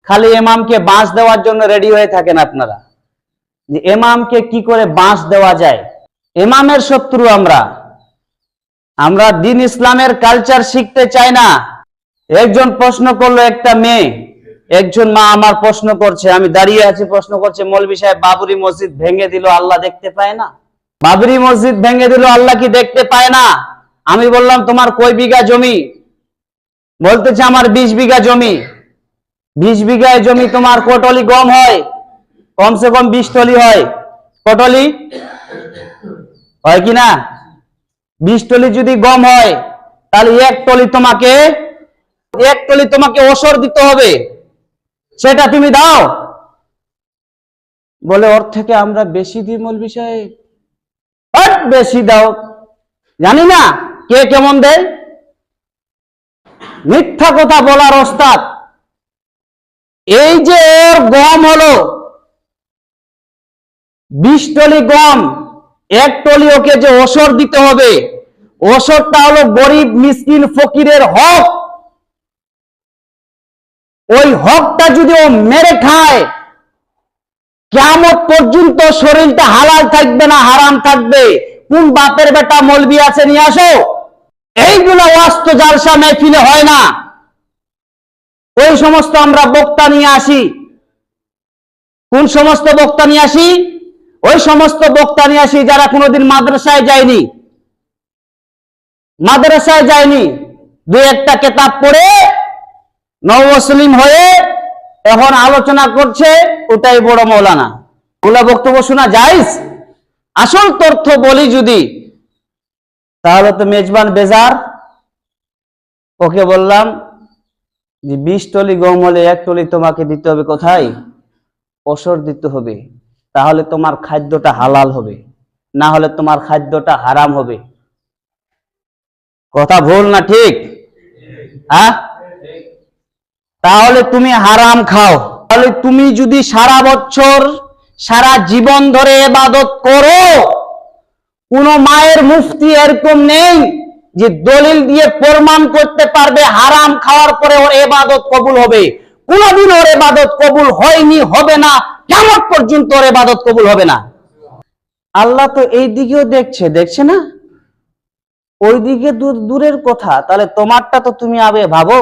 খালি ইমামকে বাঁশ দেওয়ার জন্য রেডি হয়ে থাকেন আপনারা, যে ইমামকে কি করে বাঁশ দেওয়া যায়। ইমামের শত্রু আমরা দ্বীন ইসলামের কালচার শিখতে চাই না। একজন প্রশ্ন করলো, একটা মেয়ে, একজন মা আমার প্রশ্ন করছে, আমি দাঁড়িয়ে আছি, প্রশ্ন করছে, মৌলভী সাহেব বাবরি মসজিদ ভেঙে দিল, আল্লাহ দেখতে পায় না? বাবরি মসজিদ ভেঙে দিল, আল্লাহ কি দেখতে পায় না? আমি বললাম তোমার কয় বিঘা জমি? বলতেছে আমার 20 বিঘা জমি। 20 বিঘায় জমি তোমার কটলি গম হয়? কমসে কম 20 টলি হয়। কটলি হয় কি না? 20 টলি যদি গম হয়, তাহলে এক টলি তোমাকে ওসর দিতে হবে, সেটা তুমি দাও। বলে ওর থেকে আমরা বেশি দিই মৌলভী সাহেব। বেশি দাও, জানি না কে কেমন দেয়, মিথ্যা কথা বলার ওস্তাদ। এই যে ওর গম হলো 20 টলি গম, এক টলি ওকে যে ওসর দিতে হবে, ওসরটা হলো গরিব মিসকিন ফকিরের হক। ওই হকটা যদি ও মেরে খায়, কিয়ামত পর্যন্ত শরীরটা হালাল থাকবে না হারাম থাকবে। কোন বাপের বেটা মৌলবি আছে, নিয়ে আসো। এইগুলো ওয়াস্ত জালসা মেহফিলে হয় না। ওই সমস্ত আমরা বক্তা নিয়ে আসি। কোন সমস্ত বক্তা নিয়ে আসি? ওই সমস্ত বক্তা নিয়ে আসি যারা কোনোদিন মাদ্রাসায় যায়নি, দুই একটা কিতাব পড়ে নওমুসলিম হয়ে এখন আলোচনা করছে, ওটাই বড় মৌলানা। ওগুলা বক্তব্য শোনা জায়েজ? আসল তথ্য বলি যদি, তাহলে তো মেজবান বেজার। ওকে বললাম যে 20 টলি গম হলে 1 টলি তোমাকে দিতে হবে। কোথায়? ওসর দিতে হবে, তাহলে তোমার খাদ্যটা হালাল হবে, না হলে তোমার খাদ্যটা হারাম হবে। কথা ভুল না ঠিক? হ্যাঁ, তাহলে তুমি হারাম খাও। তাহলে তুমি যদি সারা বছর সারা জীবন ধরে ইবাদত করো, কোন মায়ের মুফতি এরকম নেই যে দলিল দিয়ে প্রমাণ করতে পারবে হারাম খাওয়ার পরে ওর ইবাদত কবুল হবে। কোনদিন ওর ইবাদত কবুল হয়নি, হবে না, কিয়ামত পর্যন্ত ওর ইবাদত কবুল হবে না। আল্লাহ তো এই দিকেও দেখছে না, ওই দিকে দূরের কথা। তাহলে তোমারটা তো তুমি আবে ভাবো।